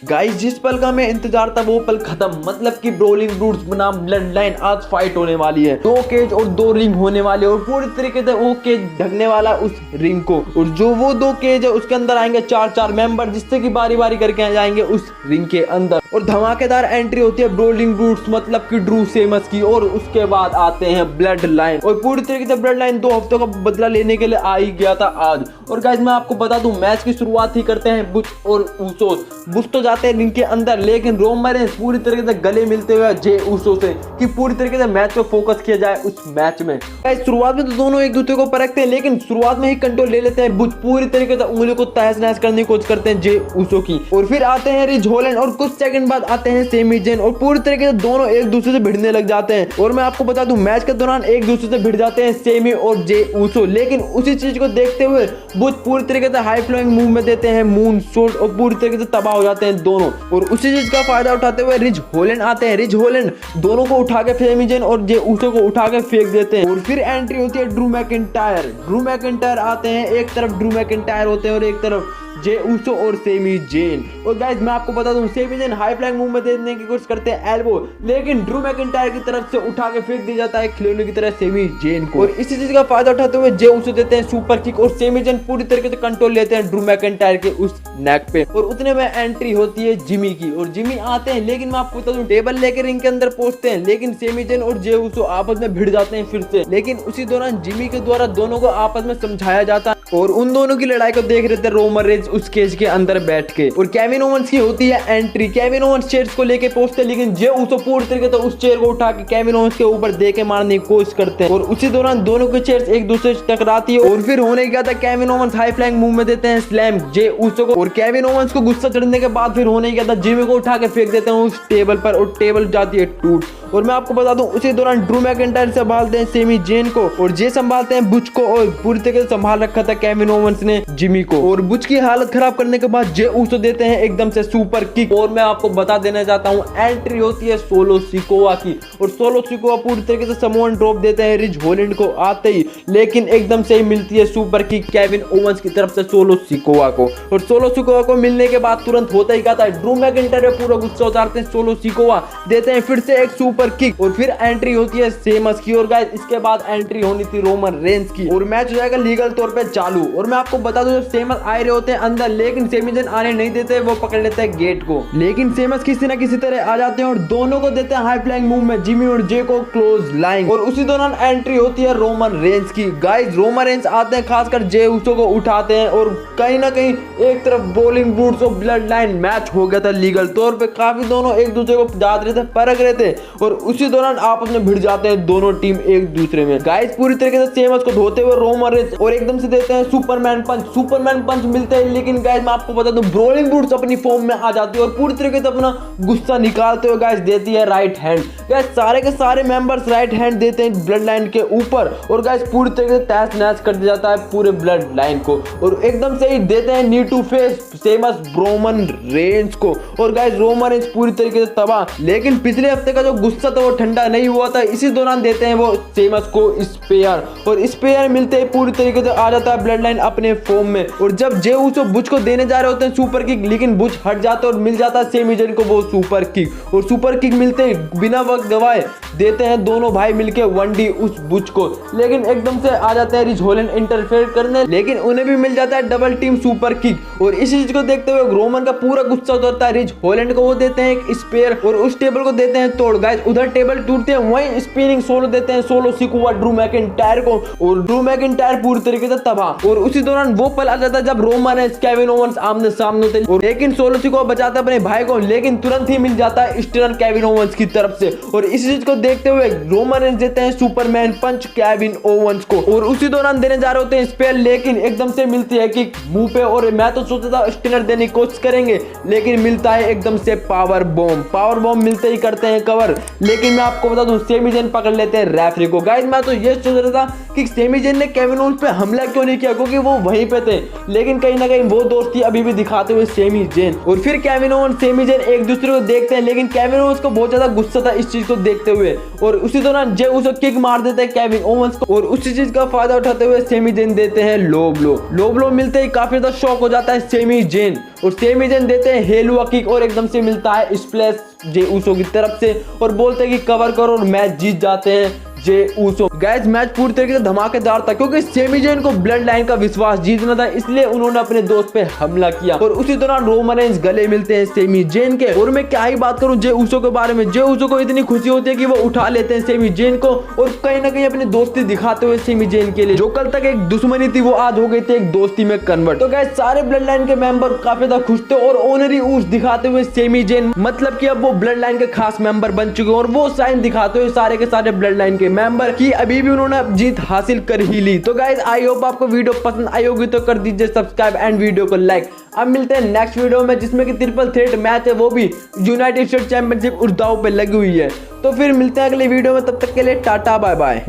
Guys जिस पल का मैं इंतजार था वो पल खत्म। मतलब कि ब्रोलिंग ब्रूट्स बनाम ब्लड लाइन आज फाइट होने वाली है। 2 केज और 2 रिंग होने वाले और पूरी तरीके से वो केज ढकने वाला उस रिंग को, और जो वो 2 केज है उसके अंदर आएंगे 4 मेंबर, जिससे कि बारी बारी करके आ जाएंगे उस रिंग के अंदर। और धमाकेदार एंट्री होती है ब्रोलिंग ब्रूट्स मतलब कि ड्रू सेमस की, और उसके बाद आते हैं ब्लड लाइन। और पूरी तरीके से ब्लड लाइन 2 हफ्तों का बदला लेने के लिए आ ही गया था आज। और गाइस मैं आपको बता दूं, मैच की शुरुआत ही करते हैं बुश और ऊसोस। बुश तो जाते हैं रिंग के अंदर, लेकिन रोमन रेंस पूरी तरीके से गले मिलते हुए जे ऊसो से कि पूरी तरीके से मैच पे फोकस किया जाए उस मैच में। गाइस शुरुआत में तो दोनों एक दूसरे को परखते हैं, लेकिन शुरुआत में ही कंट्रोल ले लेते हैं बुश, पूरी तरीके से उंगली को तहस नहस करने की कोशिश करते हैं जे ऊसो की। और फिर आते हैं रिज होलैंड और कुछ सेकंड बाद आते हैं सेमी जेन, और पूरी तरीके से दोनों एक दूसरे से भिड़ने लग जाते हैं। और मैं आपको बता दूं, मैच के दौरान एक दूसरे से भिड़ जाते हैं सेमी और जे ऊसो, लेकिन उसी चीज को देखते हुए बुश पूरी तरीके से हाई फ्लोइंग मूव में देते हैं मून शॉट, और पूरी तरीके से तबाह हो जाते हैं दोनों। और उसी चीज का फायदा उठाते हुए रिज होलैंड आते हैं। रिज होलैंड दोनों को उठा के सेमी जेन और जे ऊसो को उठा के फेंक देते हैं। और फिर एंट्री होती है ड्रू मैकिंटायर। ड्रू मैकिंटायर आते हैं, एक तरफ ड्रू मैकिंटायर होते हैं और एक तरफ जे ऊसो और सेमी जेन। और गाइस मैं आपको बता दूं, Sami Zayn high flying move में देने की कोशिश करते हैं एल्बो, लेकिन ड्रू मैकिंटायर की तरफ से उठा के फेंक दिया जाता है खिलौने की तरह सेमी जेन को। और इसी चीज का फायदा उठाते हुए जे ऊसो देते हैं सुपर किक, और सेमी जेन पूरी तरीके से कंट्रोल लेते हैं ड्रू मैकिंटायर के उस नेक पे। और उतने में एंट्री होती है जिमी की, और जिमी आते हैं, लेकिन मैं आपको बता दूं टेबल लेकर रिंग के अंदर पहुंचते हैं, लेकिन सेमी जेन और जे ऊसो आपस में भिड़ जाते हैं फिर से। लेकिन उसी दौरान जिमी के द्वारा दोनों को आपस में समझाया जाता है, और उन दोनों की लड़ाई को देख रहे थे रोमन रेंस उस केज के अंदर बैठ के। और केविन ओवंस की होती है एंट्री। केविन ओवंस चेयर्स को लेके पहुंचते हैं, लेकिन जे ऊसो पूरी तरीके से उस चेयर को उठा के केविन ओवंस के ऊपर दे के मारने की कोशिश करते हैं। और उसी दौरान दोनों की चेयर्स एक दूसरे से टकराती है, और फिर होने क्या था, Kevin Owens high flying move में देते हैं स्लैम जे ऊसो को। और केविन ओवंस को गुस्सा चढ़ने के बाद फिर होने क्या था, जिमी को उठा के फेंक देते हैं उस टेबल पर, और टेबल जाती है टूट। और मैं आपको बता दूं, उसी दौरान ड्रू मैकिंटायर संभालते हैं सेमी जेन को, और जे संभालते हैं बुच को, और पूरी तरीके से संभाल रखा था केविन ओवंस ने जिमी को। और बुच की हालत खराब करने के बाद जे ऊसो देते हैं एकदम से सुपर किक। और मैं आपको बता देना चाहता हूं, एंट्री होती है सोलो सिकोआ की, और सोलो सिकोआ पूरी तरीके से समोन ड्रॉप देते हैं रिज होलैंड को आते ही, लेकिन एकदम से ही मिलती है सुपर किक केविन ओवंस की तरफ से सोलो सिकोआ को। और सोलो सिकोआ को मिलने के बाद तुरंत होता ही क्या था, ड्रू मैकिंटायर पूरा गुस्सा उतारते हैं, सोलो सिकोआ देते हैं फिर से एक सुपर किक, और फिर एंट्री होती है सेमस की। और गाइस इसके बाद एंट्री होनी थी रोमन रेंस की, और मैच हो जाएगा लीगल तौर पे चालू। और मैं आपको बता दूं, जब सेमस आए रहे होते हैं अंदर, लेकिन सेमी जेन आने नहीं देते, वो पकड़ लेते हैं गेट को, लेकिन सेमस किसी ना किसी तरह आ जाते हैं और दोनों को देते हैं हाई फ्लाइंग मूव में जिमी और जे को क्लोज लाइन। और उसी दौरान एंट्री होती है रोमन रेंस की। गाइस रोमन रेंस आते हैं, खासकर जे ऊसो को उठाते हैं, और कहीं ना कहीं एक तरफ ब्रोलिंग ब्रूट्स और ब्लड लाइन मैच हो गया था लीगल तौर पे। काफी दोनों एक दूसरे को जात रहे थे, परख रहे थे, और उसी दौरान आपस में भिड़ जाते हैं दोनों टीम एक दूसरे में। गाइस पूरी तरीके से सेमस को धोते हुए रोमन रेंस और एकदम से देते हैं सुपरमैन पंच। सुपरमैन पंच मिलते हैं, लेकिन गाइस मैं आपको बता दूं, ब्रोलिंग ब्रूट्स अपनी फॉर्म में आ जाती है और पूरी तरीके से अपना गुस्सा निकालते हुए गाइस देती है राइट हैंड। गाइस सारे के सारे मेंबर्स राइट हैंड देते हैं ब्लड लाइन के ऊपर, और गाइस पूरी तरीके से तहस नहस कर दिया जाता है पूरे ब्लड लाइन को, और एकदम से ही देते हैं knee to face Seamus Roman Reigns को। और गाइस रोमन रेंस पूरी तरीके से तबाह, लेकिन पिछले हफ्ते का जो गुस्सा था वो ठंडा नहीं हुआ था। इसी दौरान देते हैं वो सेमस को स्पेयर, और स्पेयर मिलते ही पूरी तरीके से आ जाता है ब्लड लाइन अपने फॉर्म में। और जब जे ऊसो बुच को देने जा रहे होते हैं सुपर किक, लेकिन बुच हट जाता है और मिल जाता है सेमी जेन को वो सुपर किक। और सुपर किक मिलते ही बिना वक्त गवाए देते हैं दोनों भाई मिलके 1D उस बुच को, लेकिन एकदम से आ जाते हैं रिज होलैंड इंटरफेयर करने, लेकिन उन्हें भी मिल जाता है डबल टीम सुपर किक। और इस चीज को देखते हुए रोमन का पूरा गुस्सा उतरता है रिज होलैंड को, वो देते हैं एक स्पेयर, और उस टेबल को देते हैं तोड़। गाइस उधर टेबल टूटते हैं, वहीं स्पिनिंग सोलो देते हैं सोलो सिकोआ ड्रू मैकिंटायर को, और ड्रू मैकिंटायर पूरी तरीके से तबाह। और उसी दौरान वो पल आ जाता है जब रोमन रेंस केविन ओवंस आमने सामने होते हैं, लेकिन सोलो सिकोआ बचाता है अपने भाई को, लेकिन तुरंत ही मिल जाता है स्टनर केविन ओवंस की तरफ से। और इस चीज को देखते हुए रोमन रेंस देते हैं सुपरमैन पंच केविन ओवंस को, और उसी दौरान देने जा रहे होते हैं स्पेयर, लेकिन एकदम से मिलती है कि मुंह पे, और मैं तो सोचा था स्टनर देने की कोशिश करेंगे, लेकिन मिलता है एकदम से पावर बॉम्ब। पावर बॉम्ब मिलते ही करते हैं कवर, लेकिन मैं आपको बता दूं सेमी जेन पकड़ लेते हैं रेफरी को। गाइस मैं तो ये सोच रहा था कि सेमी जेन ने केविन ओवंस पे हमला क्यों नहीं किया क्योंकि वो वहीं पे थे, लेकिन कहीं ना कहीं वो दोस्ती अभी भी दिखाते हुए सेमी जेन। और फिर केविन ओवेंस सेमी जेन एक दूसरे को देखते हैं, लेकिन केविन ओवेंस को बहुत ज्यादा गुस्सा था इस चीज को देखते हुए, और उसी दौरान जे उसे किक मार देते हैं केविन ओवेंस को, और उसी चीज का फायदा उठाते हुए सेमी जेन देते हैं लो ब्लो मिलते ही काफी ज्यादा शॉक हो जाता है सेमी जेन, और सेमी जेन देते हैं हेलुआ किक, और एकदम से मिलता है स्प्लैश जे उसो की तरफ से, और बोलते हैं कि कवर करो, और मैच जीत जाते हैं जे उसो। गाइस मैच पूरी तरीके से धमाकेदार था क्योंकि सेमी जेन को ब्लड लाइन का विश्वास जीतना था, इसलिए उन्होंने अपने दोस्त पे हमला किया, और उसी दौरान रोमन रेंज गले मिलते हैं सेमी जेन के। और मैं क्या ही बात करूं जे उसो के बारे में, जे उसो को इतनी खुशी होती है कि वो उठा लेते हैं सेमी जेन को, और कहीं ना कहीं अपनी दोस्ती दिखाते हुए सेमी जेन के लिए, जो कल तक एक दुश्मनी थी वो आज हो गई थी एक दोस्ती में कन्वर्ट। तो गाइस सारे ब्लड लाइन के मेंबर काफी ज्यादा खुश थे और ऑनरी ऊस दिखाते हुए सेमी जेन, मतलब कि अब वो ब्लड लाइन के खास मेंबर बन चुके हैं, और वो साइन दिखाते हुए सारे के सारे ब्लड लाइन के मेंबर की अभी भी उन्होंने जीत हासिल कर ही ली। तो गाइस आई होप आपको वीडियो पसंद आई होगी, तो कर दीजिए सब्सक्राइब एंड वीडियो को लाइक। अब मिलते हैं नेक्स्ट वीडियो में जिसमें कि ट्रिपल थ्रेट मैच है, वो भी यूनाइटेड स्टेट चैंपियनशिप उस दांव पे लगी हुई है। तो फिर मिलते हैं अगले वीडियो में, तब तक के लिए टाटा बाय बाय।